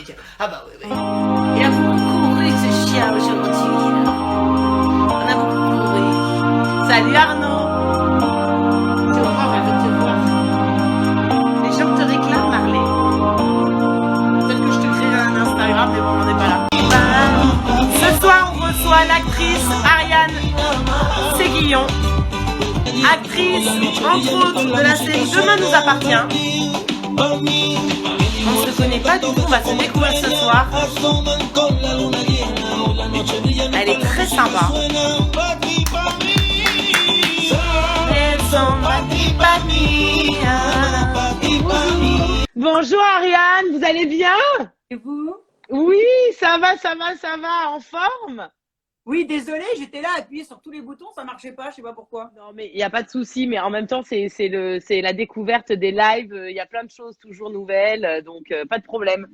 putain. Ah bah oui, oui. Il a beaucoup couru ce chien aujourd'hui. Là. On a beaucoup couru. Salut Arnaud. Tu vas voir, elle veut te voir. Les gens te réclament, Marley. Peut-être que je te créerai un Instagram, mais bon, on n'est pas là. Ce soir, on reçoit l'actrice Ariane Séguillon, actrice, entre autres, de la série Demain nous appartient. On ne se connaît pas du tout, on va se découvrir ce soir. Elle est très sympa. Bonjour Ariane, vous allez bien? Et vous? Oui, ça va, en forme? Oui, désolée, j'étais là, appuyée sur tous les boutons, ça marchait pas, je sais pas pourquoi. Non, mais il n'y a pas de souci, mais en même temps, c'est la découverte des lives. Il y a plein de choses toujours nouvelles, donc pas de problème.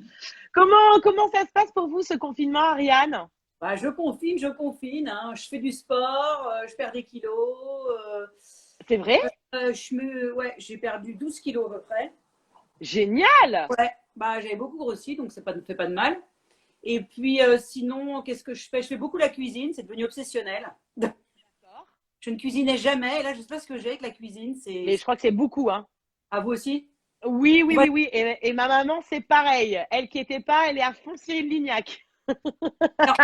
Comment ça se passe pour vous, ce confinement, Ariane? Bah, je confine, hein. Je fais du sport, je perds des kilos. C'est vrai? Ouais, j'ai perdu 12 kilos à peu près. Génial! Ouais, bah, j'avais beaucoup grossi, donc ça ne fait pas de mal. Et puis sinon, qu'est-ce que je fais? Je fais beaucoup la cuisine, c'est devenu obsessionnel. D'accord. Je ne cuisinais jamais, et là, je sais pas ce que j'ai avec la cuisine. Mais je crois que c'est beaucoup, hein. À vous aussi? Oui. Et ma maman, c'est pareil. Elle qui était pas, elle est à fond Cyril Lignac. Alors,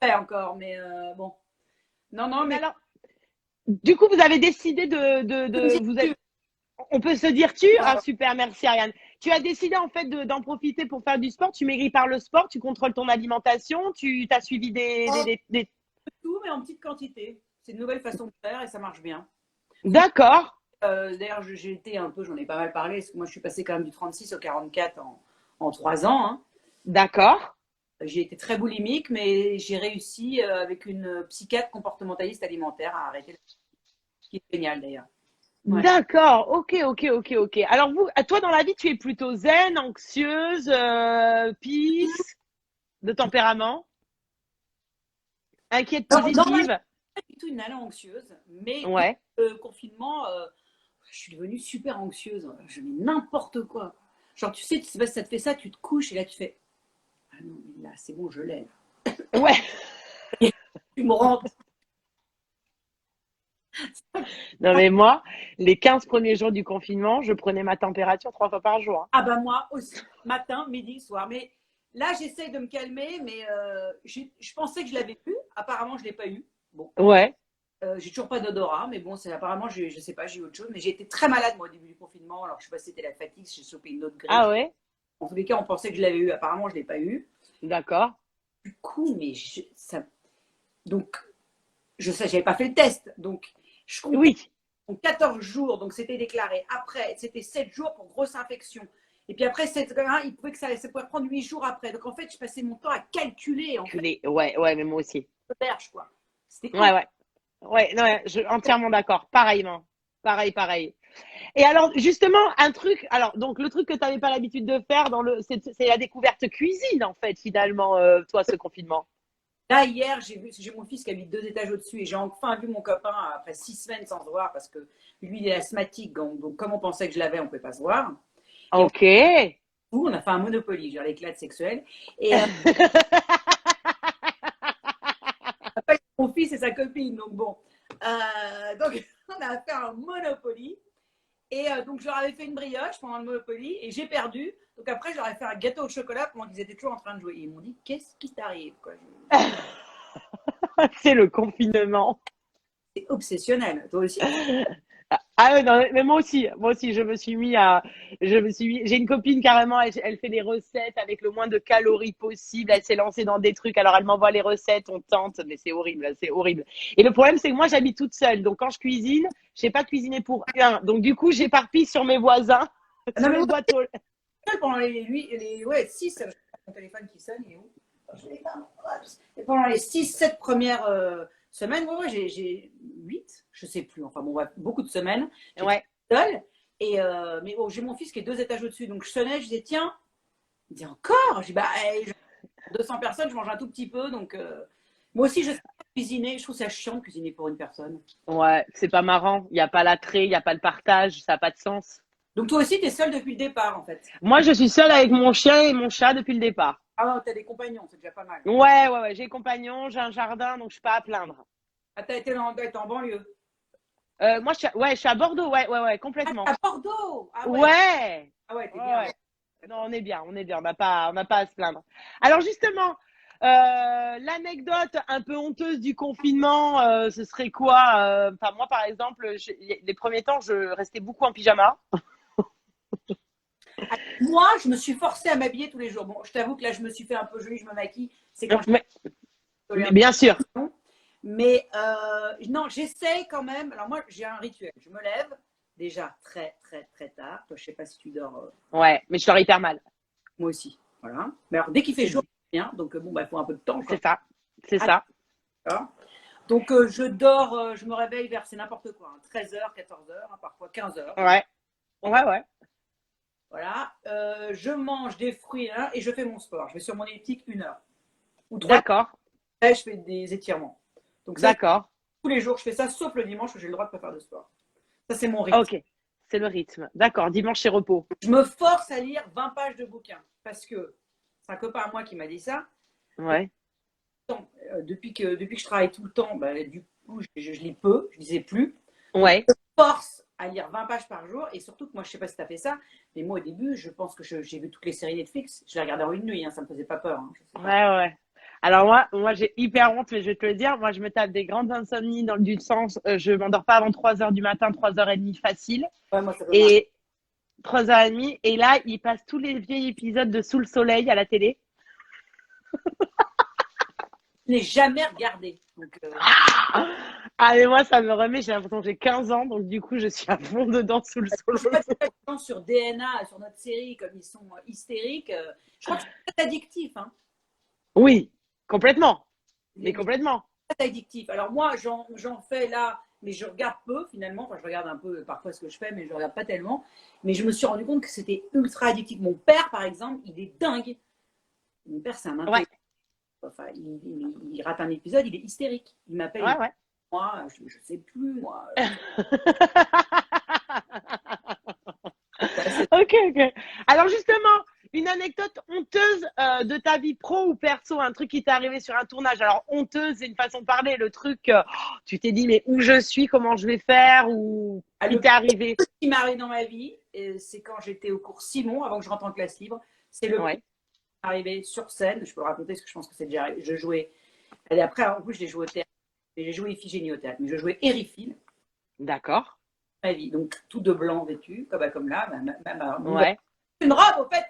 ouais, encore, mais bon. Non, mais Alors, du coup, vous avez décidé on peut se dire tu? Ah, super, merci Ariane. Tu as décidé en fait d'en profiter pour faire du sport. Tu maigris par le sport, tu contrôles ton alimentation, tu as suivi des... tout, mais en petite quantité. C'est une nouvelle façon de faire et ça marche bien. D'accord. D'ailleurs, j'ai été un peu, j'en ai pas mal parlé, parce que moi je suis passée quand même du 36 au 44 en 3 ans. Hein. D'accord. J'ai été très boulimique, mais j'ai réussi avec une psychiatre comportementaliste alimentaire à arrêter. Ce qui est génial d'ailleurs. Ouais. D'accord, ok. Alors toi dans la vie, tu es plutôt zen, anxieuse, peace, de tempérament, inquiète, positive. Pas du tout une nana anxieuse, mais Ouais. le confinement, je suis devenue super anxieuse. Je mets n'importe quoi. Genre, tu sais pas si ça te fait ça, tu te couches et là tu fais ah non, mais là c'est bon, je l'ai. Ouais. Tu me rentres. Non mais moi, les 15 premiers jours du confinement, je prenais ma température 3 fois par jour. Hein. Ah bah moi aussi, matin, midi, soir. Mais là, j'essaye de me calmer, mais je pensais que je l'avais eu. Apparemment, je ne l'ai pas eu. Bon, Ouais. j'ai toujours pas d'odorat, mais bon, c'est apparemment, je sais pas, j'ai eu autre chose. Mais j'ai été très malade moi au début du confinement. Alors, je sais pas si c'était la fatigue, j'ai chopé une autre grippe. Ah ouais? En tous les cas, on pensait que je l'avais eu. Apparemment, je l'ai pas eu. D'accord. Du coup, mais donc, je sais, j'avais pas fait le test. Donc, je comptais Oui. 14 jours, donc c'était déclaré. Après, c'était 7 jours pour grosse infection. Et puis après, il pouvait que ça pouvait prendre 8 jours après. Donc en fait, je passais mon temps à calculer. En fait, Ouais, mais moi aussi. perche, quoi. C'était Ouais. Ouais, non, je entièrement d'accord. Pareillement. Pareil. Et alors, justement, donc le truc que tu n'avais pas l'habitude de faire c'est la découverte cuisine, en fait, finalement, toi, ce confinement. Là, hier, j'ai mon fils qui habite 2 étages au-dessus et j'ai enfin vu mon copain après 6 semaines sans se voir parce que lui, il est asthmatique. Donc comme on pensait que je l'avais, on ne pouvait pas se voir. Et Ok. on a fait un Monopoly, genre l'éclate sexuelle. Et après, mon fils et sa copine. Donc bon. Donc on a fait un Monopoly. Et donc, je leur avais fait une brioche pendant le Monopoly et j'ai perdu. Donc, après, je leur ai fait un gâteau au chocolat pendant qu'ils étaient toujours en train de jouer. Et ils m'ont dit, qu'est-ce qui t'arrive quoi? C'est le confinement. C'est obsessionnel. Toi aussi? Ah ouais, non, mais moi aussi, j'ai une copine carrément, elle fait des recettes avec le moins de calories possible, elle s'est lancée dans des trucs, alors elle m'envoie les recettes, on tente, mais c'est horrible. Et le problème, c'est que moi, j'habite toute seule, donc quand je cuisine, je sais pas cuisiner pour un, donc du coup, j'éparpille sur mes voisins, sur Non, mais les boîtes aux... pendant les 6, mon téléphone qui sonne, il est où? Je l'ai pas. Et pendant les 6-7 premières semaines, j'ai 8, je sais plus. Enfin, bon, ouais, beaucoup de semaines. Ouais. Seule. Et, mais bon, j'ai mon fils qui est 2 étages au-dessus. Donc, je sonnais, je disais, tiens, il dit encore. Je dis, bah, 200 personnes, je mange un tout petit peu. Donc, moi aussi, je sais pas cuisiner. Je trouve ça chiant de cuisiner pour une personne. Ouais, c'est pas marrant, il n'y a pas l'attrait, il n'y a pas le partage, ça n'a pas de sens. Donc toi aussi, tu es seule depuis le départ, en fait. Moi, je suis seule avec mon chien et mon chat depuis le départ. Ah non, t'as des compagnons, c'est déjà pas mal. Ouais. J'ai compagnon, j'ai un jardin, donc je suis pas à plaindre. Ah, t'as été en banlieue. Moi, je suis à Bordeaux, Ah, complètement. t'es à Bordeaux! Ouais. Ah ouais, t'es bien. Ouais. Non, on est bien. On n'a pas à se plaindre. Alors justement, l'anecdote un peu honteuse du confinement, ce serait quoi? Enfin, moi, par exemple, les premiers temps, je restais beaucoup en pyjama. Moi, je me suis forcée à m'habiller tous les jours. Bon, je t'avoue que là, je me suis fait un peu jolie, je me maquille. C'est quand Mais, je mais bien sûr. Mais non, j'essaye quand même. Alors moi, j'ai un rituel. Je me lève déjà très, très, très tard. Toi, je sais pas si tu dors. Ouais, mais je dors hyper mal. Moi aussi. Voilà. Mais alors, dès qu'il fait jour, c'est bien. Donc, bon, bah, il faut un peu de temps. C'est ça. C'est ça. D'accord. Donc, je dors, je me réveille vers, c'est n'importe quoi, 13h, 14h, parfois 15h. Ouais. Voilà. Je mange des fruits hein, et je fais mon sport. Je vais sur mon elliptique 1 heure. Ou 3 D'accord. je fais des étirements. Donc, ça, D'accord. tous les jours, je fais ça, sauf le dimanche où j'ai le droit de pas faire de sport. Ça, c'est mon rythme. Ok. C'est le rythme. D'accord. Dimanche, c'est repos. Je me force à lire 20 pages de bouquins parce que c'est un copain à moi qui m'a dit ça. Ouais. Depuis que je travaille tout le temps, bah, du coup, je lis peu, je lisais plus. Ouais. Je me force à lire 20 pages par jour et surtout que moi, je sais pas si tu as fait ça, mais moi, au début, je pense que j'ai vu toutes les séries Netflix. Je les regardais en une nuit, hein, ça me faisait pas peur. Hein, je sais pas. Ouais. Alors moi j'ai hyper honte, mais je vais te le dire, moi je me tape des grandes insomnies dans du sens, je m'endors pas avant 3 heures du matin, 3h30 facile. Ouais, moi, ça peut marcher. Et 3h30, et là, ils passent tous les vieils épisodes de Sous le soleil à la télé. Je n'ai jamais regardé. Donc, Ah, mais moi, ça me remet, j'ai l'impression que j'ai 15 ans, donc du coup, je suis à fond dedans Sous le je soleil. pas sur DNA, sur notre série, comme ils sont hystériques. Je crois que c'est addictif. Hein. Oui, complètement. Mais complètement. C'est addictif. Alors moi, j'en fais là, mais je regarde peu finalement. Enfin, je regarde un peu parfois ce que je fais, mais je ne regarde pas tellement. Mais je me suis rendu compte que c'était ultra addictif. Mon père, par exemple, il est dingue. Mon père, c'est un intelligent. Ouais. Enfin, il rate un épisode, il est hystérique. Il m'appelle, Ouais. moi, je sais plus, moi. Ok. Alors justement, une anecdote honteuse de ta vie pro ou perso, un truc qui t'est arrivé sur un tournage. Alors honteuse, c'est une façon de parler, le truc, tu t'es dit mais où je suis, comment je vais faire, ou qui t'est arrivé? Ce qui m'est arrivé dans ma vie, c'est quand j'étais au cours Simon, avant que je rentre en classe libre. C'est le Ouais. arrivé sur scène. Je peux le raconter parce que je pense que c'est déjà arrivé. Je jouais. Et après, en plus, je l'ai joué au théâtre. J'ai joué Iphigénie au théâtre, mais je jouais Érifil. D'accord. Ma vie, donc tout de blanc vêtu, comme là, Ouais. une robe au fait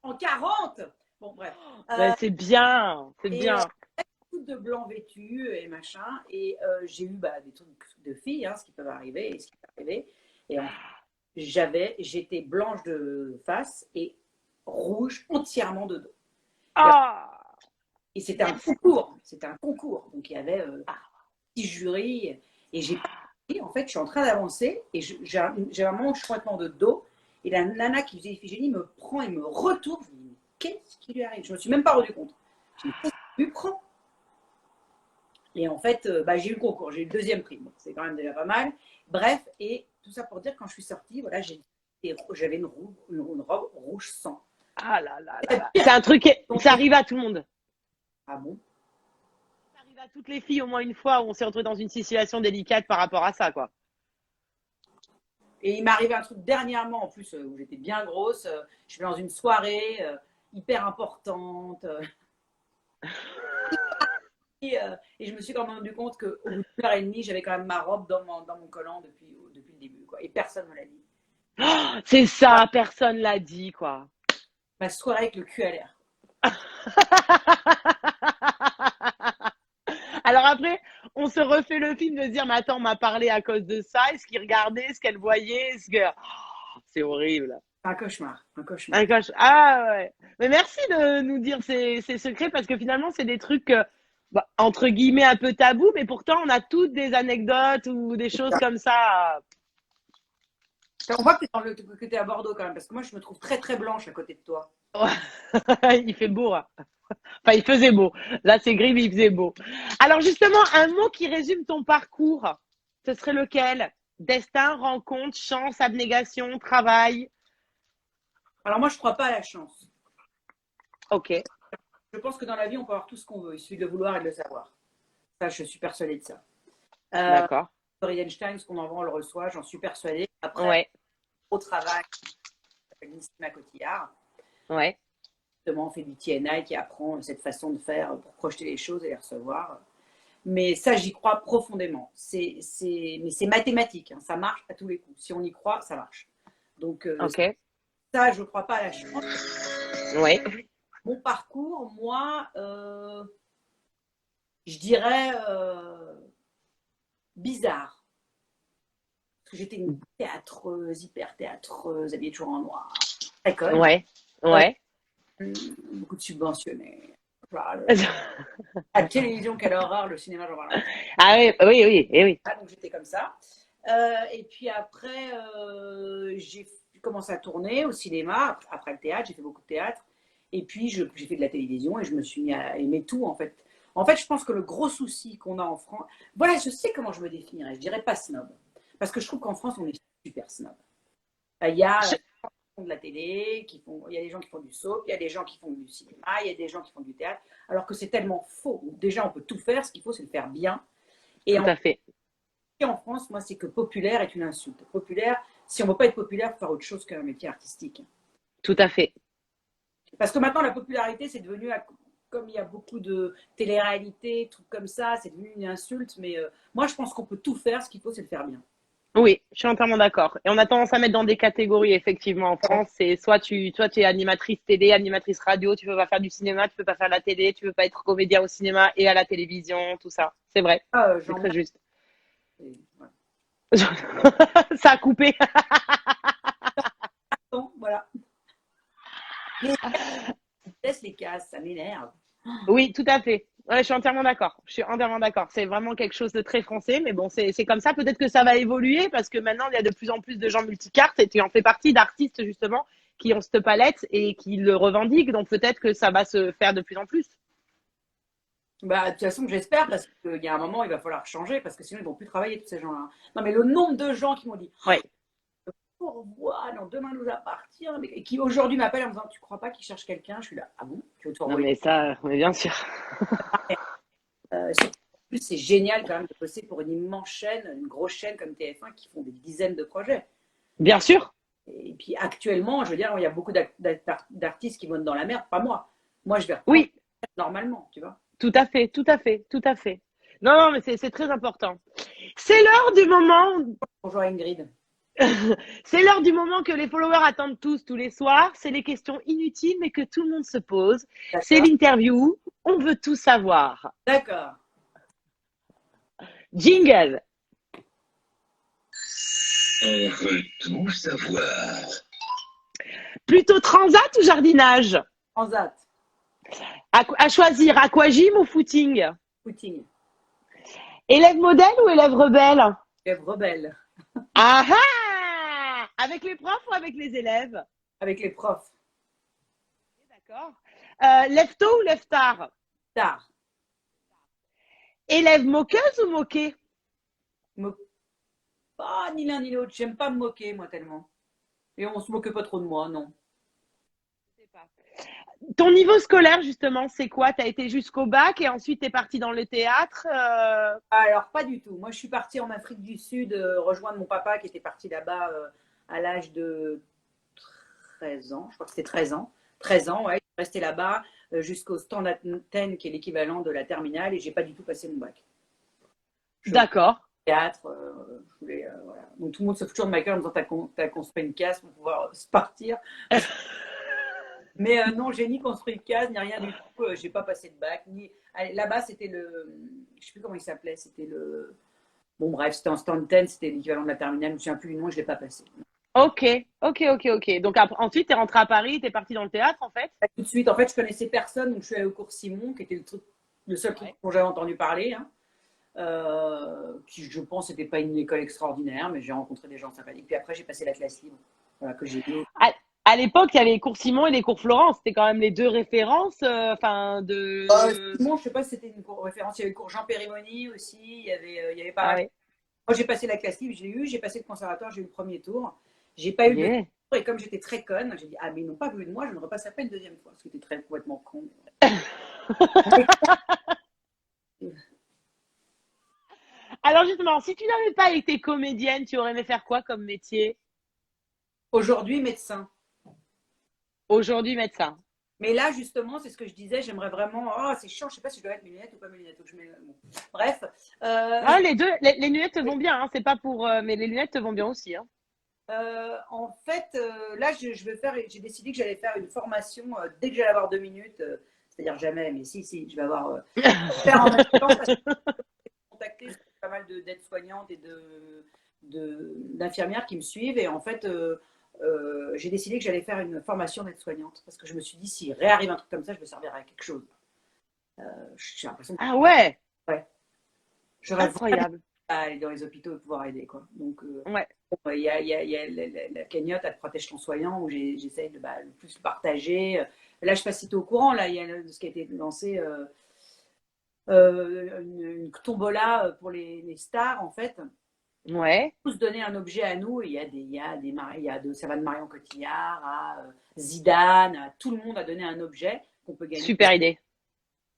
en 40. Bon bref. C'est bien, c'est bien. Tout de blanc vêtu et machin. Et j'ai eu des trucs de filles, hein, ce qui peut arriver et ce qui peut arriver. Et j'étais blanche de face et rouge entièrement de dos. Ah. Et c'était un concours. C'était un concours. Donc il y avait 6 jurys. Et en fait, je suis en train d'avancer et j'ai un manche complètement de dos. Et la nana qui faisait Iphigénie me prend et me retourne. Je me dis, mais qu'est-ce qui lui arrive? Je ne me suis même pas rendu compte. Je me dis, qu'est-ce qui lui prend? Et en fait, j'ai eu le concours, j'ai eu le deuxième prix. Bon, c'est quand même déjà pas mal. Bref, et tout ça pour dire, quand je suis sortie, voilà, j'avais une robe rouge sang. Ah là. C'est un truc, ça arrive à tout le monde. Ah bon? Ça arrive à toutes les filles au moins une fois où on s'est retrouvé dans une situation délicate par rapport à ça, quoi. Et il m'est arrivé un truc dernièrement, en plus, où j'étais bien grosse. Je suis dans une soirée hyper importante. Et je me suis quand même rendu compte qu'au bout d'une heure et demie, j'avais quand même ma robe dans mon collant depuis le début. Quoi. Et personne ne me l'a dit. Oh, c'est ça, personne l'a dit, quoi. Ma soirée avec le cul à l'air. Alors après, on se refait le film de se dire, mais attends, on m'a parlé à cause de ça. Est-ce qu'il regardait? Est-ce qu'elle voyait? C'est horrible. Un cauchemar. Ah ouais. Mais merci de nous dire ces secrets parce que finalement, c'est des trucs, entre guillemets, un peu tabous, mais pourtant, on a toutes des anecdotes ou des choses comme ça. On voit que tu es à Bordeaux quand même, parce que moi, je me trouve très très blanche à côté de toi. Il fait beau. Hein. Enfin, il faisait beau. Là, c'est gris, mais il faisait beau. Alors justement, un mot qui résume ton parcours, ce serait lequel? Destin, rencontre, chance, abnégation, travail. Alors moi, je crois pas à la chance. Ok, Je pense que dans la vie, on peut avoir tout ce qu'on veut. Il suffit de le vouloir et de le savoir. Ça, je suis persuadée de ça. Euh, d'accord. Einstein, ce qu'on envoie, on le reçoit, j'en suis persuadée. Après, Ouais, au travail, Nisima Cotillard, ouais. justement, on fait du TNI qui apprend cette façon de faire pour projeter les choses et les recevoir. Mais ça, j'y crois profondément. Mais c'est mathématique, hein. Ça marche à tous les coups. Si on y croit, ça marche. Donc, Ok, ça, je ne crois pas à la chance. ouais. Mon parcours, moi, je dirais bizarre. Parce que j'étais une théâtreuse, hyper théâtreuse, habillée toujours en noir. École, Ouais, ouais. beaucoup de subventionnés. Voilà, à la télévision, quelle horreur, le cinéma, j'en parle. Ah oui, oui, oui, et oui. Ah, donc j'étais comme ça. Et puis après, j'ai commencé à tourner au cinéma. Après le théâtre, j'ai fait beaucoup de théâtre. Et puis j'ai fait de la télévision et je me suis mis à aimer tout en fait. En fait, je pense que le gros souci qu'on a en France, voilà, je sais comment je me définirais. Je dirais pas snob, parce que je trouve qu'en France on est super snob. Il y a Je- de la télé, il y a des gens qui font du soap, il y a des gens qui font du cinéma, il y a des gens qui font du théâtre, alors que c'est tellement faux. Déjà, on peut tout faire, ce qu'il faut, c'est le faire bien. Et Tout à fait. en France, moi, c'est que populaire est une insulte. Populaire, si on ne veut pas être populaire, il faut faire autre chose qu'un métier artistique. Tout à fait. Parce que maintenant, la popularité, c'est devenu, comme il y a beaucoup de télé-réalité, trucs comme ça, c'est devenu une insulte. Mais moi, je pense qu'on peut tout faire, ce qu'il faut, c'est le faire bien. Oui, je suis entièrement d'accord. Et on a tendance à mettre dans des catégories, effectivement, en France. C'est soit tu es animatrice télé, animatrice radio, tu peux pas faire du cinéma, tu peux pas faire la télé, tu peux pas être comédien au cinéma et à la télévision, tout ça. C'est vrai. C'est J'en très juste. voilà. Ça a coupé. Bon, voilà. Mais laisse les cases, ça m'énerve. Oui, tout à fait. Ouais, je suis entièrement d'accord. Je suis entièrement d'accord. C'est vraiment quelque chose de très français, mais bon, c'est comme ça. Peut-être que ça va évoluer parce que maintenant, il y a de plus en plus de gens multicartes et tu en fais partie d'artistes, justement, qui ont cette palette et qui le revendiquent. Donc, peut-être que ça va se faire de plus en plus. Bah, de toute façon, j'espère, parce qu'il y a un moment, il va falloir changer, parce que sinon, ils ne vont plus travailler, tous ces gens-là. Non, mais le nombre de gens qui m'ont dit Ouais. au revoir, non, demain nous appartient, et qui aujourd'hui m'appellent en me disant tu crois pas qu'ils cherchent quelqu'un? Je suis là, ah bon? Tu veux te Non, renvoyer? mais ça, mais bien sûr. Surtout, en plus, c'est génial quand même de bosser pour une immense chaîne, une grosse chaîne comme TF1 qui font des dizaines de projets. Bien sûr. Et puis actuellement, je veux dire, il y a beaucoup d'artistes qui vont dans la merde, pas moi. Moi, je vais reprendre Oui, normalement, tu vois. tout à fait, tout à fait, tout à fait. Non, non, mais c'est très important. C'est l'heure du moment. Bonjour Ingrid. C'est l'heure du moment que les followers attendent tous les soirs. C'est les questions inutiles, mais que tout le monde se pose. C'est D'accord. l'interview. On veut tout savoir. D'accord. Jingle. On veut tout savoir. Plutôt transat ou jardinage? Transat. À choisir, aquagym ou footing? Footing. Élève modèle ou élève rebelle? Élève rebelle. Ah ah! Avec les profs ou avec les élèves? Avec les profs. D'accord. Lève tôt ou lève tard? Tard. Élève moqueuse ou moquée? Ah, ni l'un ni l'autre. J'aime pas me moquer, moi, tellement. Et on se moque pas trop de moi, non. Ton niveau scolaire, justement, c'est quoi? Tu as été jusqu'au bac et ensuite tu es parti dans le théâtre? Alors, pas du tout. Moi, je suis partie en Afrique du Sud rejoindre mon papa qui était parti là-bas à l'âge de 13 ans. Je crois que c'était 13 ans. 13 ans, ouais. Je suis restée là-bas jusqu'au standard 10, qui est l'équivalent de la terminale, et j'ai pas du tout passé mon bac. D'accord. Théâtre, je voulais, voilà. Donc, tout le monde se fout toujours de ma gueule en me disant t'as construit une case pour pouvoir se partir. Mais non, j'ai ni construit de case, ni rien du tout. J'ai pas passé de bac. Là-bas, c'était je sais plus comment il s'appelait. C'était bon, bref, c'était en stand 10, c'était l'équivalent de la terminale. Je me souviens plus du nom, je l'ai pas passé. Ok, ok, ok, ok. Donc ensuite, tu es rentré à Paris, tu es parti dans le théâtre, en fait? Tout de suite, en fait, je connaissais personne, donc je suis allée au cours Simon, qui était le seul truc dont j'avais entendu parler. Hein. Qui, je pense, n'était pas une école extraordinaire, mais j'ai rencontré des gens sympathiques. Puis après, j'ai passé la classe libre, voilà, que j'ai vu. À l'époque, il y avait les cours Simon et les cours Florence. C'était quand même les deux références. Simon, je sais pas si c'était une cours référence. Il y avait le cours Jean Périmoni aussi. Il y avait pas mal. Ah ouais. Moi, j'ai passé la classe libre, je l'ai eu. J'ai passé le conservatoire, j'ai eu le premier tour. J'ai pas eu le Yeah. deuxième tour. Et comme j'étais très conne, j'ai dit, ah, mais ils n'ont pas voulu de moi, je ne repasserai pas une deuxième fois. Parce que c'était très complètement con. Alors justement, si tu n'avais pas été comédienne, tu aurais aimé faire quoi comme métier? Aujourd'hui, médecin. Aujourd'hui, médecin. Mais là, justement, c'est ce que je disais, j'aimerais vraiment. Oh, c'est chiant, je sais pas si je dois mettre mes lunettes ou pas mes lunettes. Donc je mets... bon. Bref. Ah, les deux, les lunettes te vont bien, hein. C'est pas pour, mais les lunettes te vont bien aussi, hein. En fait, là, je vais faire. J'ai décidé que j'allais faire une formation dès que j'allais avoir 2 minutes. C'est-à-dire jamais, mais si, je vais avoir. Faire en même temps parce que j'ai contacté pas mal d'aides-soignantes et d'infirmières qui me suivent. Et en fait, j'ai décidé que j'allais faire une formation d'aide-soignante parce que je me suis dit, s'il réarrive un truc comme ça, je me servirai à quelque chose. J'ai l'impression que Ah ouais, j'aurais vraiment incroyable. à aller dans les hôpitaux et pouvoir aider, quoi. Donc, Ouais, il y a la cagnotte, elle protège ton soignant, où j'essaye de le plus le partager. Là, je ne sais pas si tu es au courant, là, il y a ce qui a été lancé, une tombola pour les stars, en fait. ouais, Tous donner un objet à nous. Et ça va de Marion Cotillard à Zidane, à tout le monde a donné un objet qu'on peut gagner. super idée.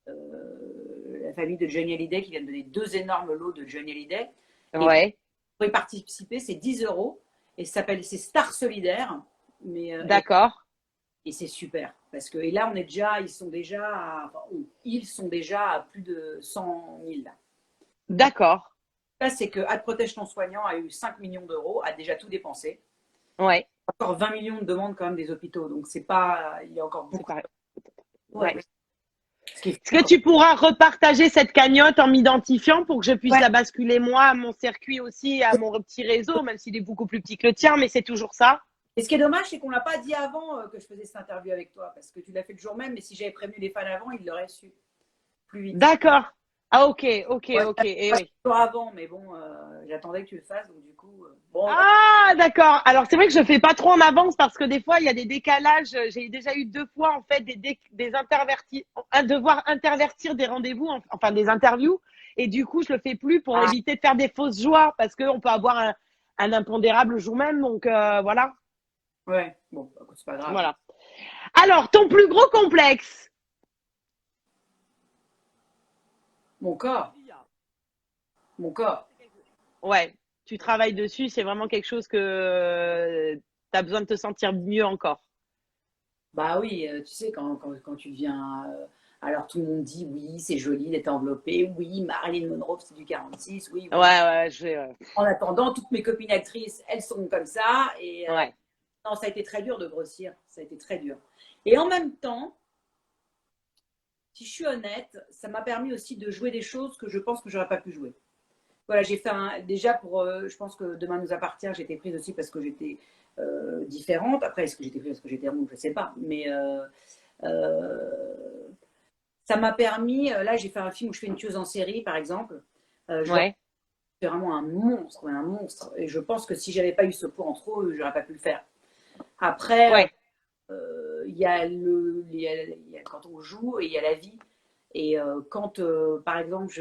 La famille de Johnny Hallyday qui vient de donner 2 énormes lots de Johnny Hallyday. Ouais, Pour y participer, c'est 10 € et c'est Star Solidaire. Mais, d'accord, et c'est super parce que et là ils sont déjà à plus de 100 000 là. d'accord, Là, c'est que Ad Protège ton soignant a eu 5 millions d'euros, a déjà tout dépensé. ouais, Encore 20 millions de demandes quand même des hôpitaux, donc c'est pas, il y a encore c'est beaucoup. pareil. Ouais. Ouais. Ce qui est Est-ce que tu pourras repartager cette cagnotte en m'identifiant pour que je puisse Ouais. la basculer moi à mon circuit aussi, à mon petit réseau, même s'il est beaucoup plus petit que le tien, mais c'est toujours ça? Et ce qui est dommage, c'est qu'on l'a pas dit avant que je faisais cette interview avec toi, parce que tu l'as fait le jour même, mais si j'avais prévenu les fans avant, ils l'auraient su plus vite. D'accord. Ah, ok. Ouais, Eh pas oui. toujours avant, mais bon, j'attendais que tu le fasses, donc du coup, bon. Ah, d'accord. Alors, c'est vrai que je fais pas trop en avance parce que des fois, il y a des décalages. J'ai déjà eu 2 fois, en fait, devoir intervertir des rendez-vous, enfin, des interviews. Et du coup, je le fais plus pour éviter de faire des fausses joies parce qu'on peut avoir un impondérable le jour même. Donc, voilà. Ouais, bon, bah, c'est pas grave. Voilà. Alors, ton plus gros complexe? Mon corps. Ouais, tu travailles dessus, c'est vraiment quelque chose que tu as besoin de te sentir mieux encore. Bah oui, tu sais, quand tu deviens. Alors tout le monde dit oui, c'est joli d'être enveloppé, oui, Marilyn Monroe, c'est du 46, oui, oui. Ouais, En attendant, toutes mes copines actrices, elles sont comme ça. Et ouais. non, ça a été très dur de grossir, ça a été très dur. Et en même temps, si je suis honnête, ça m'a permis aussi de jouer des choses que je pense que j'aurais pas pu jouer. Voilà, j'ai fait déjà pour, je pense que Demain nous appartient, j'ai été prise aussi parce que j'étais différente. Après, est-ce que j'étais prise parce que j'étais ronde, je ne sais pas. Mais ça m'a permis, là j'ai fait un film où je fais une tueuse en série, par exemple. Ouais. C'est vraiment un monstre. Et je pense que si j'avais pas eu ce poids en trop, j'aurais pas pu le faire. Après, Ouais. il y a quand on joue et il y a la vie. Et quand, par exemple,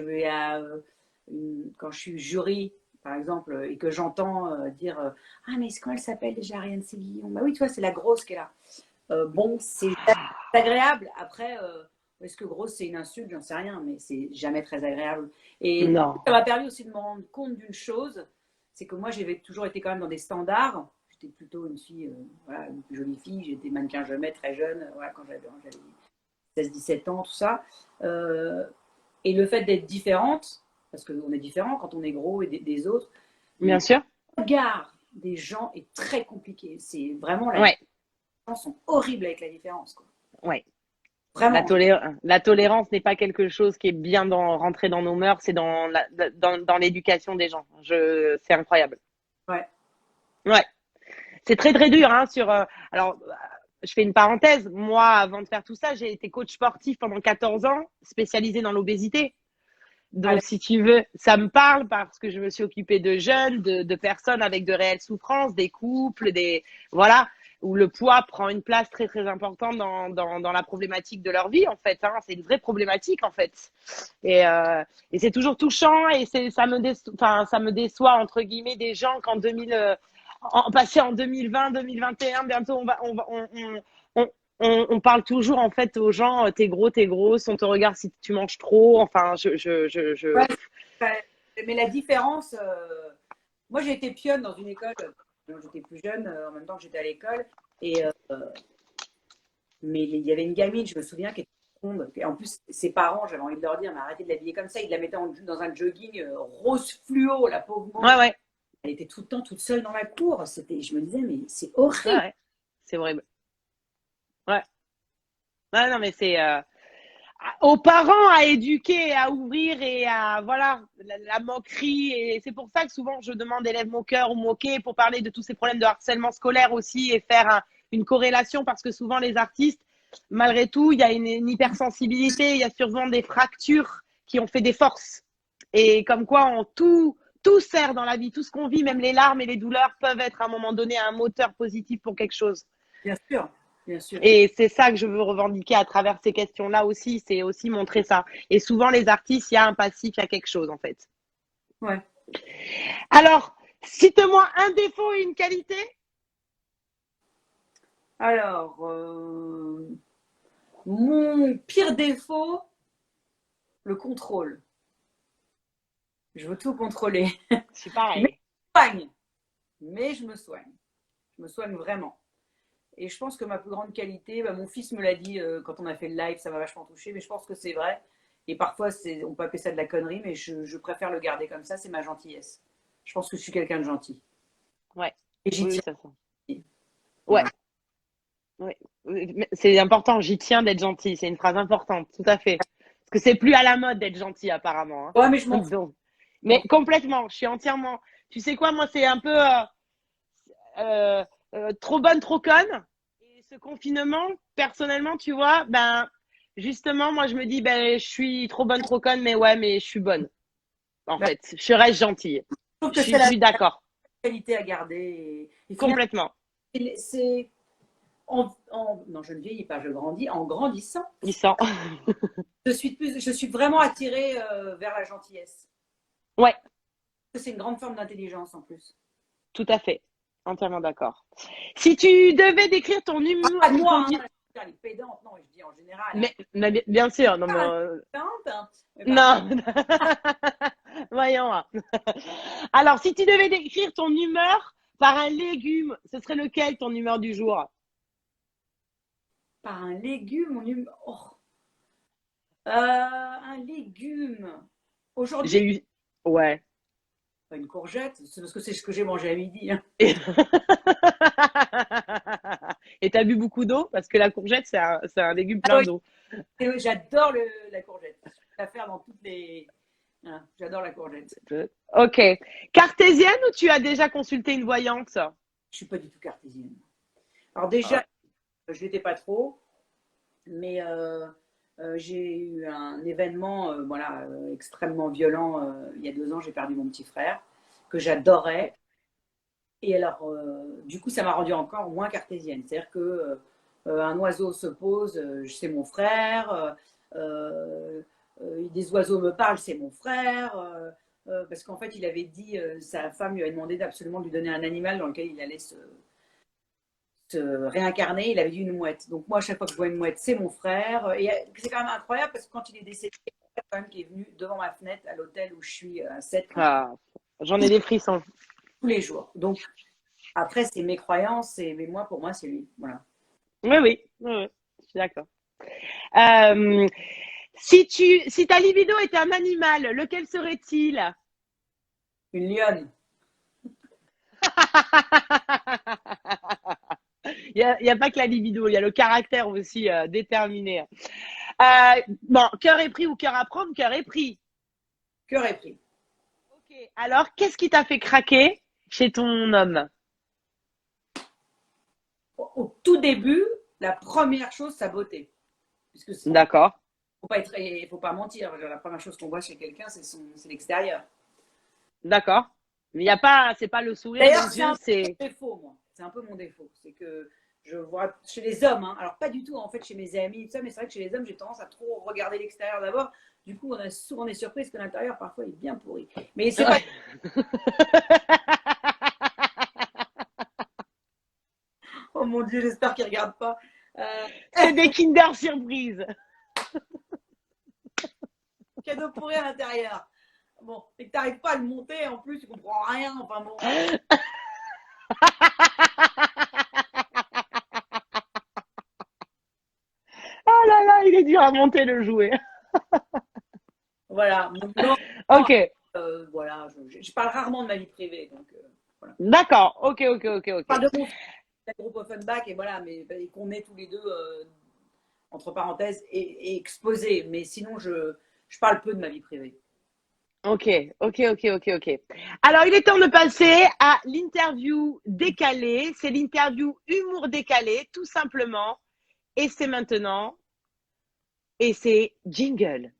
quand je suis jury, par exemple, et que j'entends dire ah, mais comment elle s'appelle déjà, Ariane Séguillon? Bah oui, tu vois, c'est la grosse qui est là. Bon, c'est agréable. Après, est-ce que grosse, c'est une insulte? J'en sais rien, mais c'est jamais très agréable. Et Non. ça m'a permis aussi de me rendre compte d'une chose, c'est que moi, j'avais toujours été quand même dans des standards. J'étais plutôt une fille, voilà, une plus jolie fille. J'étais mannequin jamais, très jeune, voilà, quand j'avais 16-17 ans, tout ça. Et le fait d'être différente, parce qu'on est différent quand on est gros et des autres, Bien sûr. le regard des gens est très compliqué. C'est vraiment Ouais. Les gens sont horribles avec la différence, quoi. Ouais. Vraiment. La tolérance n'est pas quelque chose qui est bien rentré dans nos mœurs, c'est dans l'éducation des gens. C'est incroyable. Ouais. Ouais. C'est très, très dur, hein, alors, je fais une parenthèse. Moi, avant de faire tout ça, j'ai été coach sportif pendant 14 ans, spécialisée dans l'obésité. Donc, si tu veux, ça me parle parce que je me suis occupée de jeunes, de personnes avec de réelles souffrances, des couples, voilà. où le poids prend une place très très importante dans la problématique de leur vie en fait. Hein. C'est une vraie problématique en fait. Et c'est toujours touchant et ça me déçoit entre guillemets des gens qu'en 2000, passé en 2020, 2021, bientôt on, on parle toujours en fait aux gens, t'es gros, t'es grosse, on te regarde si tu manges trop. Enfin, Ouais, mais la différence, moi j'ai été pionne dans une école quand j'étais plus jeune, en même temps que j'étais à l'école. Et, mais il y avait une gamine, je me souviens, qui était ronde. Et en plus, ses parents, j'avais envie de leur dire, mais arrêtez de l'habiller comme ça. Ils la mettaient dans un jogging rose fluo, la pauvre môme. Ouais. Elle était tout le temps toute seule dans la cour. Je me disais, mais c'est horrible. Ouais, c'est horrible. Ouais. Ouais, non, mais c'est aux parents à éduquer, à ouvrir et à voilà la moquerie. Et c'est pour ça que souvent je demande élèves moqueurs ou moqués pour parler de tous ces problèmes de harcèlement scolaire aussi et faire une corrélation parce que souvent les artistes, malgré tout, il y a une hypersensibilité, il y a souvent des fractures qui ont fait des forces. Et comme quoi, tout sert dans la vie, tout ce qu'on vit, même les larmes et les douleurs peuvent être à un moment donné un moteur positif pour quelque chose. Bien sûr, bien sûr. Et c'est ça que je veux revendiquer à travers ces questions-là aussi, c'est aussi montrer ça. Et souvent, les artistes, il y a un passif, il y a quelque chose en fait. Ouais. Alors, cite-moi un défaut et une qualité. Alors, mon pire défaut, le contrôle. Je veux tout contrôler. C'est pareil. Mais je me soigne. Je me soigne vraiment. Et je pense que ma plus grande qualité, mon fils me l'a dit quand on a fait le live, ça m'a vachement touché, mais je pense que c'est vrai. Et parfois, on peut appeler ça de la connerie, mais je préfère le garder comme ça, c'est ma gentillesse. Je pense que je suis quelqu'un de gentil. Ouais. Et j'y tiens. Ça. Ouais. Ouais. C'est important, j'y tiens d'être gentil. C'est une phrase importante, tout à fait. Parce que c'est plus à la mode d'être gentil, apparemment. Hein. Ouais, mais je m'en fous. Mais complètement, je suis entièrement. Tu sais quoi, moi, c'est un peu trop bonne, trop conne. Et ce confinement, personnellement, tu vois, justement, moi, je me dis, je suis trop bonne, trop conne, mais ouais, mais je suis bonne. En fait, je reste gentille. Je trouve que Je suis d'accord. Qualité à garder. Et complètement. C'est non, je ne vieillis pas, je grandis. En grandissant, je suis vraiment attirée vers la gentillesse. Ouais. C'est une grande forme d'intelligence en plus. Tout à fait. Entièrement d'accord. Si tu devais décrire ton humour. Ah, moi, elle est pédante, non, je dis en général. Mais bien sûr, non. Non. Voyons. Alors, si tu devais décrire ton humeur par un légume, ce serait lequel ton humeur du jour? Par un légume, mon humeur. Oh. Un légume. Aujourd'hui. J'ai eu. Ouais. Une courgette, c'est parce que c'est ce que j'ai mangé à midi. Hein. Et t'as bu beaucoup d'eau? Parce que la courgette, c'est un légume plein d'eau. J'adore la courgette. Je peux la faire dans toutes les. J'adore la courgette. Ok. Cartésienne ou tu as déjà consulté une voyante? Je suis pas du tout cartésienne. Alors déjà, je l'étais pas trop, mais j'ai eu un événement extrêmement violent il y a 2 ans. J'ai perdu mon petit frère que j'adorais. Et alors, du coup, ça m'a rendue encore moins cartésienne. C'est-à-dire que un oiseau se pose, c'est mon frère. Des oiseaux me parlent, c'est mon frère. Parce qu'en fait, il avait dit, sa femme lui avait demandé absolument de lui donner un animal dans lequel il allait se réincarner. Il avait dit une mouette. Donc moi, à chaque fois que je vois une mouette, c'est mon frère. Et c'est quand même incroyable parce que quand il est décédé, il y a quand même qui est venu devant ma fenêtre à l'hôtel où je suis à 7. J'en ai des frissons. Tous les jours. Donc après, c'est mes croyances, mais moi, pour moi, c'est lui. Voilà. Oui, je suis d'accord. Si ta libido était un animal, lequel serait-il? Une lionne. Il y a pas que la libido, il y a le caractère aussi déterminé. Cœur est pris ou cœur à prendre? Cœur est pris. Cœur est pris. Ok. Alors, qu'est-ce qui t'a fait craquer chez ton homme? Au tout début, la première chose, sa beauté. D'accord. Faut pas mentir. La première chose qu'on voit chez quelqu'un, c'est l'extérieur. D'accord. Mais il y a pas, c'est pas le sourire, les yeux, c'est. Défaut, moi. C'est un peu mon défaut. C'est que je vois chez les hommes, hein. Alors pas du tout en fait chez mes amis, tout ça, mais c'est vrai que chez les hommes, j'ai tendance à trop regarder l'extérieur d'abord. Du coup, on a souvent des surprises que l'intérieur parfois est bien pourri. Mais c'est pas. Oh mon Dieu, j'espère qu'ils regardent pas. C'est des Kinder Surprise. Cadeau pourri à l'intérieur. Bon, et que t'arrives pas à le monter, en plus, tu comprends rien. Enfin bon. Oh là là, il est dur à monter le jouet. Voilà. Donc, non, Ok, voilà, je parle rarement de ma vie privée, donc voilà. d'accord. Ok. Je parle de mon fils, le groupe Offenbach, et voilà, mais et qu'on est tous les deux entre parenthèses et exposés. Mais sinon, je parle peu de ma vie privée. Ok. Alors, il est temps de passer à l'interview décalée. C'est l'interview humour décalé, tout simplement. Et c'est maintenant. Et c'est jingle.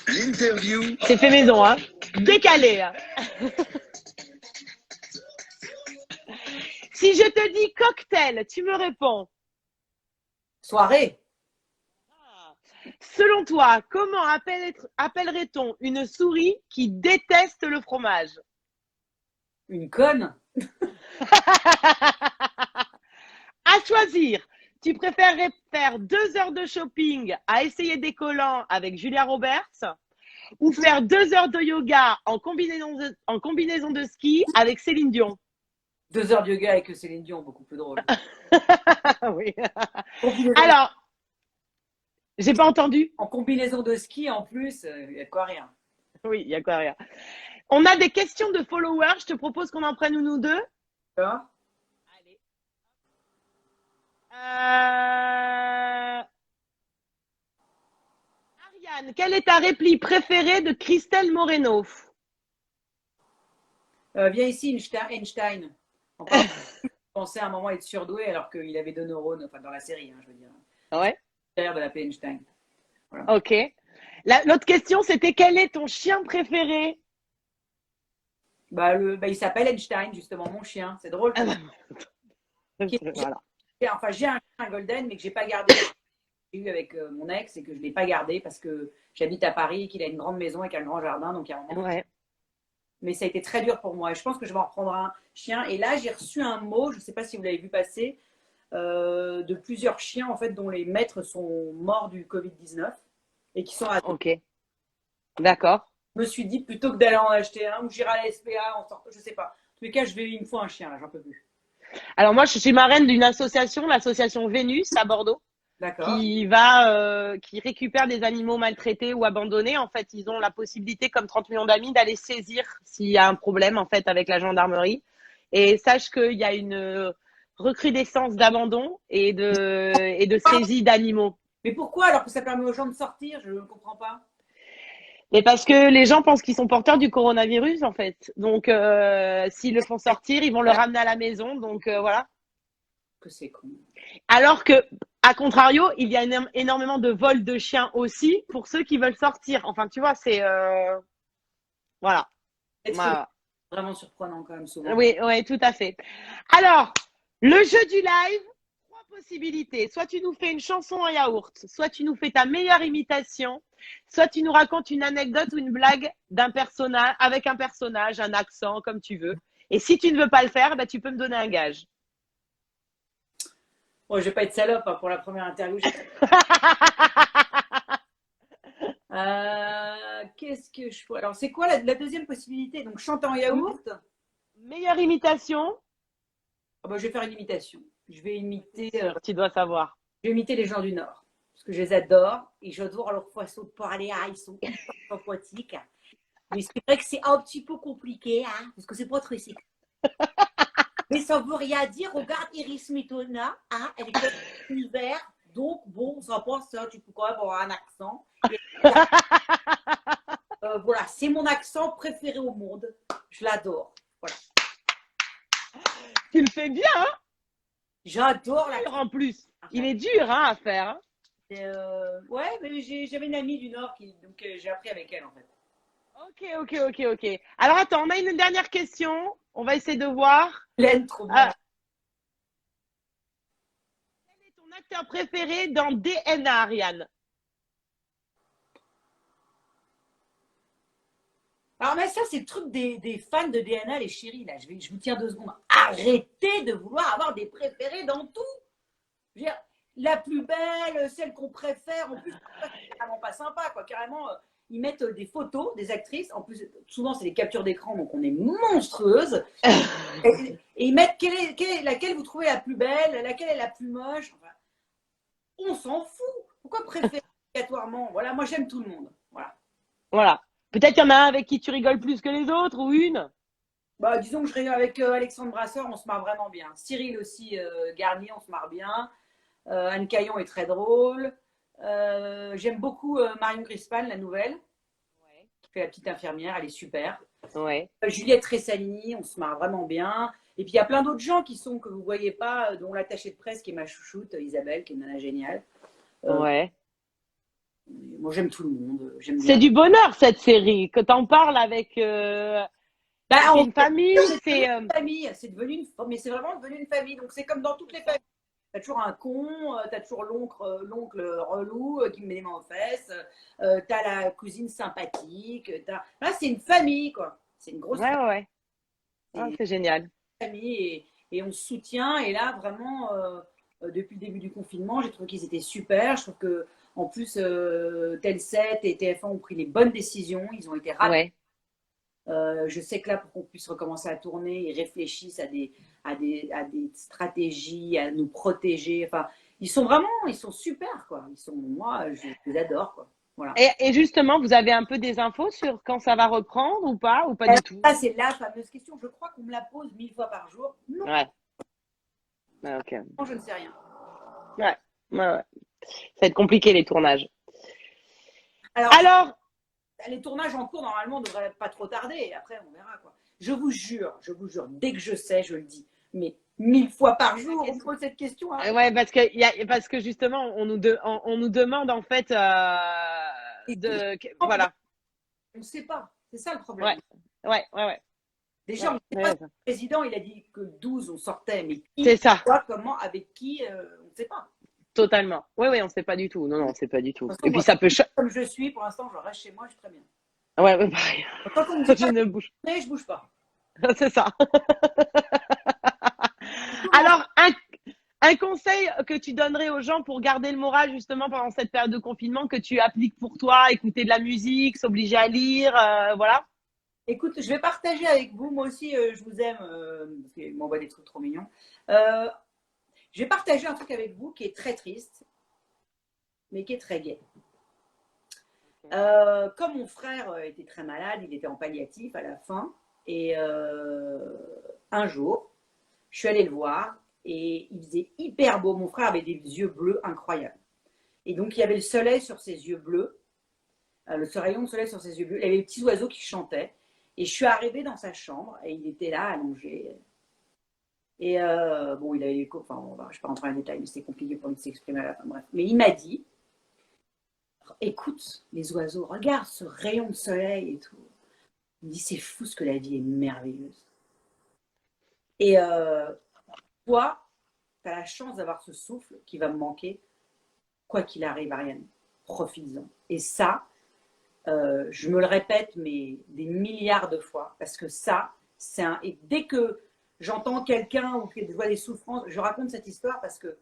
L'interview. C'est fait maison, hein. Décalé. Hein. Si je te dis cocktail, tu me réponds. Soirée, Selon toi, comment appellerait-on une souris qui déteste le fromage? une conne, À choisir, tu préférerais faire 2 heures de shopping à essayer des collants avec Julia Roberts ou faire 2 heures de yoga en combinaison de ski avec Céline Dion? 2 heures de yoga avec Céline Dion, beaucoup plus drôle. Oui. Combinaison- Alors, j'ai pas entendu. En combinaison de ski, en plus, il y a de quoi rien. Oui, il y a quoi rien. On a des questions de followers. Je te propose qu'on en prenne une ou deux. D'accord. Allez. Ariane, quelle est ta réplique préférée de Christelle Moreno? Viens ici, Einstein. Enfin, je pensais à un moment être surdoué alors qu'il avait 2 neurones, enfin dans la série, hein, je veux dire. Ouais. J'ai l'air de l'appeler Einstein. Ok. L'autre question, c'était quel est ton chien préféré? Il s'appelle Einstein, justement, mon chien. C'est drôle. Ah bah, voilà. Enfin, j'ai un golden, mais que j'ai pas gardé. J'ai eu avec mon ex et que je l'ai pas gardé parce que j'habite à Paris et qu'il a une grande maison avec un grand jardin, donc il y a un moment. Ouais. Mais ça a été très dur pour moi. Et je pense que je vais en reprendre un chien. Et là, j'ai reçu un mot, je ne sais pas si vous l'avez vu passer, de plusieurs chiens en fait dont les maîtres sont morts du Covid-19 et qui sont à. Ok. D'accord. Je me suis dit plutôt que d'aller en acheter un ou j'irai à la SPA en sortant, je sais pas. En tous les cas, il me faut un chien là, j'en peux plus. Alors moi, je suis marraine d'une association, l'association Vénus à Bordeaux, D'accord. qui récupère des animaux maltraités ou abandonnés. En fait, ils ont la possibilité, comme 30 millions d'amis, d'aller saisir s'il y a un problème en fait avec la gendarmerie. Et sache qu'il y a une recrudescence d'abandon et de saisie d'animaux. Mais pourquoi alors que ça permet aux gens de sortir? Je ne comprends pas. Et parce que les gens pensent qu'ils sont porteurs du coronavirus, en fait. Donc, s'ils le font sortir, ils vont le ramener à la maison. Donc, voilà. Que c'est con. Alors que, à contrario, il y a énormément de vols de chiens aussi pour ceux qui veulent sortir. Enfin, tu vois, c'est... voilà. Voilà. Vraiment surprenant quand même souvent. Oui, tout à fait. Alors, le jeu du live, 3 possibilités. Soit tu nous fais une chanson en yaourt, soit tu nous fais ta meilleure imitation, soit tu nous racontes une anecdote ou une blague d'un personnage, avec un personnage, un accent, comme tu veux. Et si tu ne veux pas le faire, bah, tu peux me donner un gage. Bon, je vais pas être salope hein, pour la première interview. Qu'est-ce que je fais? Alors, c'est quoi la deuxième possibilité? Donc, chanter en yaourt. Meilleure imitation, Je vais faire une imitation. Je vais imiter, tu dois savoir. les gens du Nord. Parce que je les adore. Et j'adore leur façon de parler. Ils sont hyper sympathiques. Mais c'est vrai que c'est un petit peu compliqué. Parce que c'est pas très sexy. Mais ça veut rien dire. Regarde Iris Mitona. Elle est comme univers. Donc, bon, ça passe. Tu peux quand même avoir un accent. Voilà, c'est mon accent préféré au monde. Je l'adore. Voilà. Tu le fais bien, hein? J'adore Dur en plus. Il est dur hein, à faire. Hein. Ouais, mais j'avais une amie du Nord donc j'ai appris avec elle en fait. Ok. Alors attends, on a une dernière question. On va essayer de voir. Laine trop bien. acteur préféré dans DNA, Ariane? Alors, mais ça, c'est le truc des fans de DNA, les chéris, là. Je vous tiens 2 secondes. Arrêtez de vouloir avoir des préférés dans tout. Je veux dire, la plus belle, celle qu'on préfère. En plus, c'est vraiment pas sympa, quoi. Carrément, ils mettent des photos des actrices. En plus, souvent, c'est des captures d'écran, donc on est monstrueuse. Et ils mettent laquelle vous trouvez la plus belle, laquelle est la plus moche. Enfin, on s'en fout. Pourquoi préférer obligatoirement? Voilà, moi, j'aime tout le monde. Voilà. Voilà. Peut-être qu'il y en a un avec qui tu rigoles plus que les autres ou une? Bah, disons que je rigole avec Alexandre Brasseur, on se marre vraiment bien. Cyril aussi, Garnier, on se marre bien. Anne Caillon est très drôle. J'aime beaucoup Marion Grispan, la nouvelle, qui fait la petite infirmière, elle est super. Ouais. Juliette Ressalini, on se marre vraiment bien. Et puis il y a plein d'autres gens que vous ne voyez pas, dont l'attachée de presse qui est ma chouchoute, Isabelle, qui est une nana géniale. Ouais. Moi j'aime tout le monde. C'est du bonheur cette série. Que t'en parles avec c'est une famille, c'est une famille. C'est devenu mais c'est vraiment devenu une famille. Donc c'est comme dans toutes les familles. T'as toujours un con, t'as toujours l'oncle relou qui me met les mains aux fesses, t'as la cousine sympathique, là c'est une famille quoi. C'est une grosse ouais. Ah, c'est génial. famille et on se soutient. Et là vraiment depuis le début du confinement, j'ai trouvé qu'ils étaient super. Je trouve que en plus Tel7 et TF1 ont pris les bonnes décisions. Ils ont été rapides. Ouais. Je sais que là, pour qu'on puisse recommencer à tourner, ils réfléchissent à des stratégies, à nous protéger. Enfin, ils sont super, quoi. Moi, je les adore, quoi. Voilà. Et justement, vous avez un peu des infos sur quand ça va reprendre ou pas du tout? Ça, c'est la fameuse question. Je crois qu'on me la pose 1000 fois par jour. Non. Ouais. Ok. Non, je ne sais rien. Ouais. Ça va être compliqué les tournages. Alors, les tournages en cours, normalement, ne devraient pas trop tarder. Après, on verra, quoi. Je vous jure, dès que je sais, je le dis. Mais 1000 fois par jour, on me pose cette question. Hein. Ouais, parce que justement, on nous demande en fait voilà. On ne sait pas. C'est ça le problème. Ouais. Déjà, on ne sait pas si le président, il a dit que 12, on sortait. Mais qui, c'est ça. quoi, comment, avec qui, on ne sait pas. Totalement. Oui, on ne sait pas du tout. Non, on ne sait pas du tout. Façon, et puis moi, ça peut comme je suis, pour l'instant, je reste chez moi, je suis très bien. Ouais, pareil. Quand on me dit je ne bouge pas, je bouge pas. C'est ça. Alors, un conseil que tu donnerais aux gens pour garder le moral justement pendant cette période de confinement que tu appliques pour toi, écouter de la musique, s'obliger à lire, voilà. Écoute, je vais partager avec vous, moi aussi, je vous aime, parce qu'il m'envoie des trucs trop mignons. Je vais partager un truc avec vous qui est très triste, mais qui est très gai. Comme mon frère était très malade, il était en palliatif à la fin, et un jour, je suis allée le voir et il faisait hyper beau. Mon frère avait des yeux bleus incroyables. Et donc, il y avait le soleil sur ses yeux bleus, le rayon de soleil sur ses yeux bleus. Il y avait des petits oiseaux qui chantaient. Et je suis arrivée dans sa chambre et il était là, allongé. Et bon, il avait les cours, enfin, je ne vais pas rentrer dans les détails, mais c'était compliqué pour lui de s'exprimer à la fin. Bref. Mais il m'a dit, écoute les oiseaux, regarde ce rayon de soleil et tout. Il me dit, c'est fou ce que la vie est merveilleuse. Et toi, tu as la chance d'avoir ce souffle qui va me manquer, quoi qu'il arrive, Ariane. Profites-en. Et ça, je me le répète, mais des milliards de fois, parce que ça, et dès que j'entends quelqu'un ou que je vois des souffrances, je raconte cette histoire parce que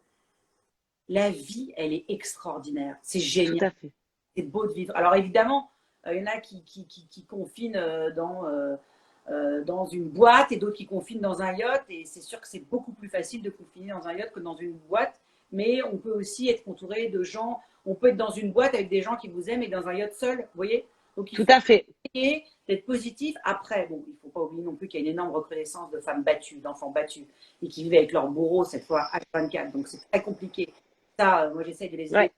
la vie, elle est extraordinaire. C'est génial. Tout à fait. C'est beau de vivre. Alors évidemment, il y en a qui confinent dans une boîte et d'autres qui confinent dans un yacht. Et c'est sûr que c'est beaucoup plus facile de confiner dans un yacht que dans une boîte. Mais on peut aussi être entouré de gens. On peut être dans une boîte avec des gens qui vous aiment et dans un yacht seul, vous voyez. Donc, tout à fait. Et d'être positif. Après, bon, il ne faut pas oublier non plus qu'il y a une énorme recrudescence de femmes battues, d'enfants battus et qui vivent avec leurs bourreaux cette fois H24. Donc, c'est très compliqué. Ça, moi, j'essaie de les aider.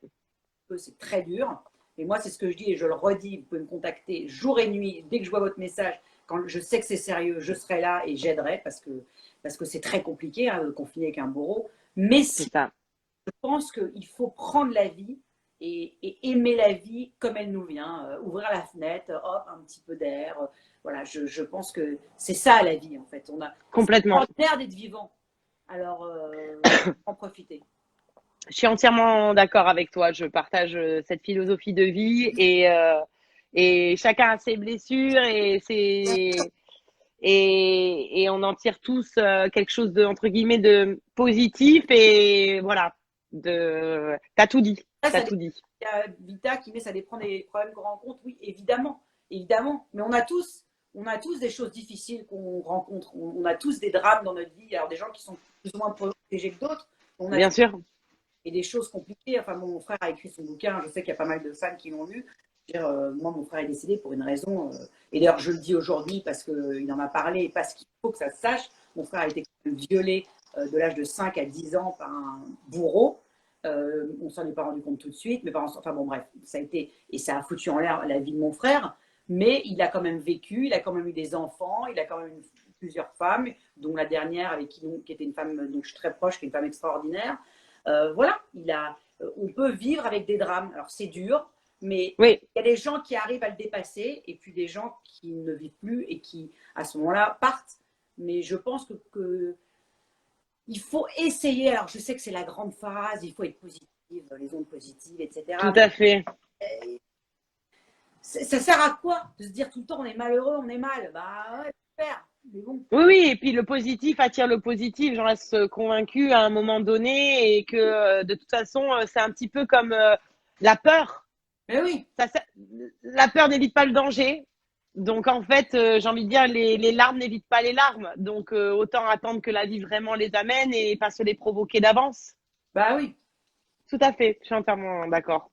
C'est très dur. Mais moi, c'est ce que je dis et je le redis. Vous pouvez me contacter jour et nuit. Dès que je vois votre message, quand je sais que c'est sérieux, je serai là et j'aiderai parce que c'est très compliqué de confiner avec un bourreau. Mais si, je pense qu'il faut prendre la vie et aimer la vie comme elle nous vient. Ouvrir la fenêtre, hop, un petit peu d'air. Voilà, je pense que c'est ça la vie en fait. Complètement. C'est extraordinaire d'être vivant. Alors, en profiter. Je suis entièrement d'accord avec toi. Je partage cette philosophie de vie et chacun a ses blessures et on en tire tous quelque chose de entre guillemets de positif et voilà. T'as tout dit. Après, T'as ça tout dit. il y a Vita qui met ça dépend des problèmes qu'on rencontre. Oui, évidemment, évidemment. Mais on a tous des choses difficiles qu'on rencontre. On a tous des drames dans notre vie. Alors des gens qui sont plus ou moins protégés que d'autres. On a Bien sûr. et des choses compliquées. Enfin, mon frère a écrit son bouquin. Je sais qu'il y a pas mal de fans qui l'ont lu. Je veux dire, moi, mon frère est décédé pour une raison. Et d'ailleurs, je le dis aujourd'hui parce qu'il en a parlé et parce qu'il faut que ça se sache. Mon frère a été violé de l'âge de 5 à 10 ans par un bourreau. On ne s'en est pas rendu compte tout de suite. Mes parents, enfin bon, bref, ça a été. Et ça a foutu en l'air la vie de mon frère. Mais il a quand même vécu, il a quand même eu des enfants, il a quand même eu plusieurs femmes, dont la dernière avec qui était une femme dont je suis très proche, qui est une femme extraordinaire. Voilà, on peut vivre avec des drames. Alors c'est dur, mais Oui. il y a des gens qui arrivent à le dépasser et puis des gens qui ne vivent plus et qui, à ce moment-là, partent. Mais je pense que il faut essayer. Alors je sais que c'est la grande phrase, il faut être positive, les ondes positives, etc. Tout à fait. Ça sert à quoi de se dire tout le temps on est malheureux, on est mal? Bah ouais, super. Mais bon. Oui, oui, et puis le positif attire le positif, j'en reste convaincue à un moment donné, et que de toute façon, c'est un petit peu comme la peur. Mais oui. La peur n'évite pas le danger. Donc en fait, j'ai envie de dire, les larmes n'évitent pas les larmes. Donc autant attendre que la vie vraiment les amène et pas se les provoquer d'avance. Bah oui. Tout à fait, je suis entièrement d'accord.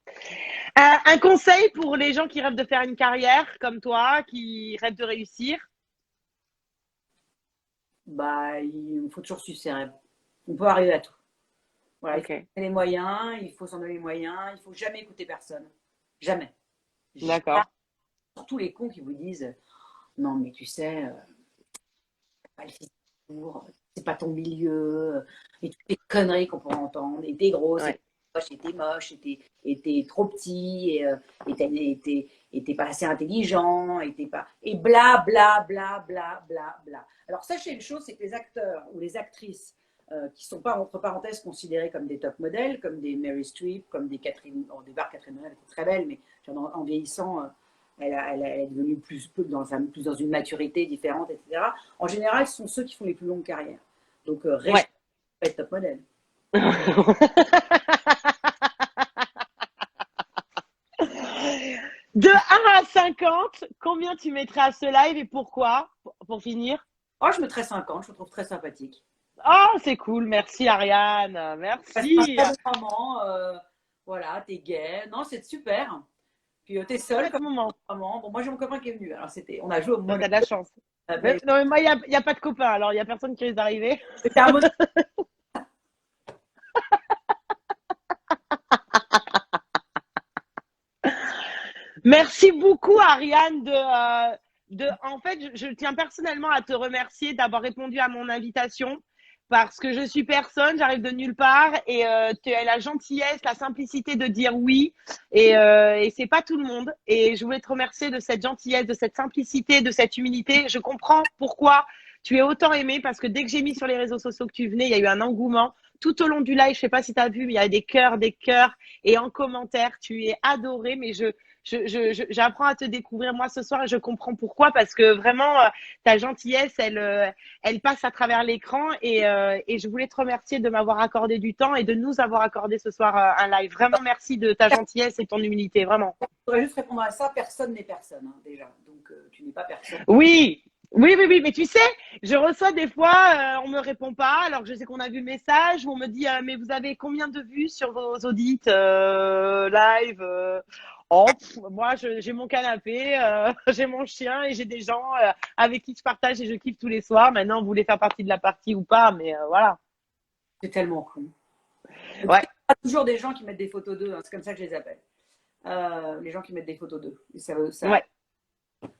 Un conseil pour les gens qui rêvent de faire une carrière comme toi, qui rêvent de réussir? Bah, il faut toujours suivre ses rêves. On peut arriver à tout. Voilà, il faut Ok, s'en donner les moyens, il faut s'en donner les moyens, il faut jamais écouter personne. Jamais. d'accord. Surtout les cons qui vous disent non, mais tu sais, pas le physique pour, c'est pas ton milieu, et toutes les conneries qu'on peut entendre, et t'es grosse, Ouais. et t'es moche, et t'es trop petit, et t'es pas assez intelligent, et t'es pas. Et bla bla bla bla bla bla. Alors sachez une chose, c'est que les acteurs ou les actrices qui ne sont pas entre parenthèses considérés comme des top modèles, comme des Mary Streep, comme des Catherine, au départ Catherine Deneuve était très belle, mais en vieillissant, elle est devenue plus dans une maturité différente, etc. En général, ce sont ceux qui font les plus longues carrières. Donc, Ouais. pas être top modèle. De 1 à 50, combien tu mettrais à ce live et pourquoi? Pour finir. Oh, je mettrais 50, je me trouve très sympathique. Oh, c'est cool. Merci, Ariane. C'est un Merci. très bon moment. Voilà, t'es gay. Non, c'est super. Puis t'es seule comme Moment. maman. Bon, moi j'ai mon copain qui est venu. Alors on a joué au T'as Monopoly. de la chance. Mais Non, mais moi, il n'y a pas de copain, alors il n'y a personne qui risque d'arriver. c'était un Monopoly. Merci beaucoup, Ariane, en fait, je tiens personnellement à te remercier d'avoir répondu à mon invitation parce que je suis personne, j'arrive de nulle part et tu as la gentillesse, la simplicité de dire oui et c'est pas tout le monde. Et je voulais te remercier de cette gentillesse, de cette simplicité, de cette humilité. Je comprends pourquoi tu es autant aimé parce que dès que j'ai mis sur les réseaux sociaux que tu venais, il y a eu un engouement. Tout au long du live, je sais pas si tu as vu, mais il y a des cœurs et en commentaire, tu es adoré, mais j'apprends à te découvrir moi ce soir et je comprends pourquoi parce que vraiment ta gentillesse elle passe à travers l'écran et je voulais te remercier de m'avoir accordé du temps et de nous avoir accordé ce soir un live. Vraiment merci de ta gentillesse et ton humilité, vraiment. Je voudrais juste répondre à ça. Personne n'est personne, hein, déjà. Donc tu n'es pas personne. Oui. Oui, mais tu sais, je reçois des fois, on me répond pas, alors que je sais qu'on a vu le message, où on me dit, mais vous avez combien de vues sur vos audits live Oh, moi, j'ai mon canapé, j'ai mon chien et j'ai des gens avec qui je partage et je kiffe tous les soirs. Maintenant, vous voulez faire partie de la partie ou pas, mais voilà. C'est tellement con. Ouais. Il y a toujours des gens qui mettent des photos d'eux, hein, c'est comme ça que je les appelle. Les gens qui mettent des photos d'eux. Et ça, Ouais.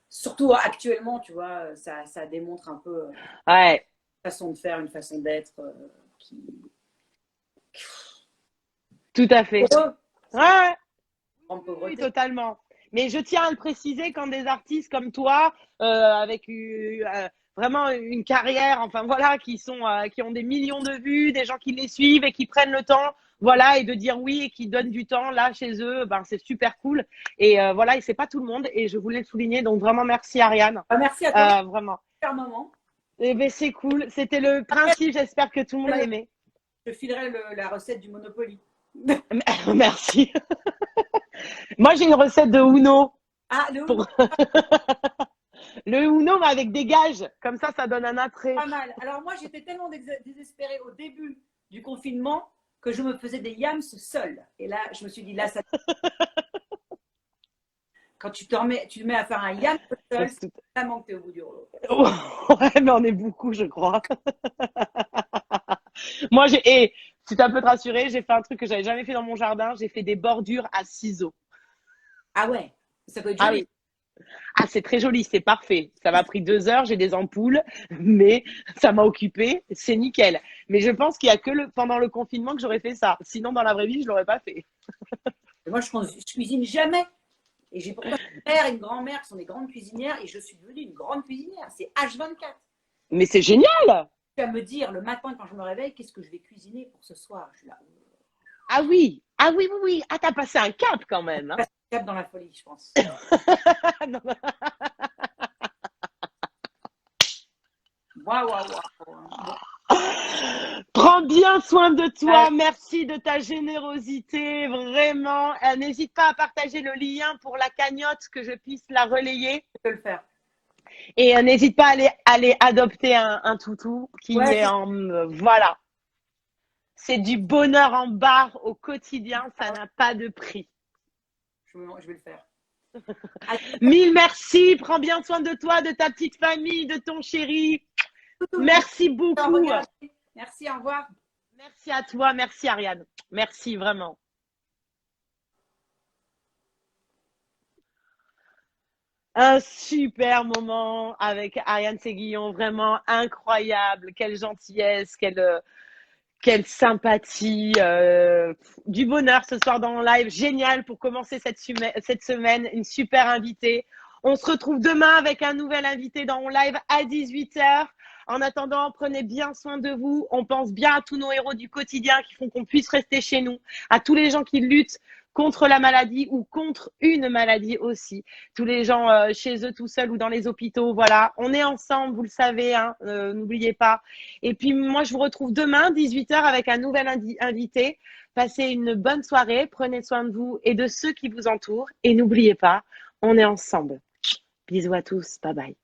surtout actuellement, tu vois, ça démontre un peu Ouais. une façon de faire, une façon d'être qui. Tout à fait. Pour eux, Ouais. en pauvreté. Oui, totalement. Mais je tiens à le préciser quand des artistes comme toi, avec vraiment une carrière, enfin voilà, qui ont des millions de vues, des gens qui les suivent et qui prennent le temps voilà, et de dire oui et qui donnent du temps là chez eux, ben c'est super cool. Et voilà, et c'est pas tout le monde. Et je voulais le souligner. Donc vraiment merci Ariane, Ah, merci à toi, vraiment. super moment. Et ben c'est cool. C'était le principe. J'espère que tout le monde a aimé. Je filerai la recette du Monopoly. Merci. Moi j'ai une recette de Uno. Ah, le Pour- Le Uno, mais avec des gages. Comme ça donne un attrait. pas mal. Alors moi, j'étais tellement désespérée au début du confinement que je me faisais des yams seule. Et là, je me suis dit, là, ça... Quand tu te mets à faire un yam seul, c'est vraiment que tu es au bout du rouleau. Ouais, mais on est beaucoup, je crois. Moi, et si tu peux te rassurer, j'ai fait un truc que j'avais jamais fait dans mon jardin. J'ai fait des bordures à ciseaux. Ah ouais, ça peut être Ah joli. oui. Ah, c'est très joli, c'est parfait. Ça m'a pris 2 heures, j'ai des ampoules, mais ça m'a occupé, c'est nickel. Mais je pense qu'il y a que pendant le confinement que j'aurais fait ça. Sinon, dans la vraie vie, je l'aurais pas fait. Et moi, je cuisine jamais. Et j'ai pourtant une mère et une grand-mère qui sont des grandes cuisinières et je suis devenue une grande cuisinière. C'est H24. Mais c'est génial! Tu vas me dire le matin quand je me réveille, qu'est-ce que je vais cuisiner pour ce soir? Je suis là. Ah oui, ah oui, oui, oui. Ah, t'as passé un cap quand même. Hein. Je cap dans la folie, je pense. Non, Waouh, waouh, waouh. prends bien soin de toi. Merci de ta générosité. Vraiment. N'hésite pas à partager le lien pour la cagnotte que je puisse la relayer. Je peux le faire. Et n'hésite pas à aller adopter un toutou qui Ouais, est en. Voilà. C'est du bonheur en barre au quotidien. Ça n'a pas de prix. je vais le faire. 1000 merci. Prends bien soin de toi, de ta petite famille, de ton chéri. Merci beaucoup. Merci, au revoir. Merci à toi. Merci Ariane. Merci vraiment. Un super moment avec Ariane Séguillon, vraiment incroyable. Quelle gentillesse, quelle sympathie, du bonheur ce soir dans le live. Génial pour commencer cette semaine, une super invitée. On se retrouve demain avec un nouvel invité dans mon live à 18h. En attendant, prenez bien soin de vous. On pense bien à tous nos héros du quotidien qui font qu'on puisse rester chez nous, à tous les gens qui luttent contre la maladie ou contre une maladie aussi. Tous les gens chez eux tout seuls ou dans les hôpitaux, voilà. On est ensemble, vous le savez, hein, n'oubliez pas. Et puis moi, je vous retrouve demain, 18h, avec un nouvel invité. Passez une bonne soirée, prenez soin de vous et de ceux qui vous entourent. Et n'oubliez pas, on est ensemble. Bisous à tous, bye bye.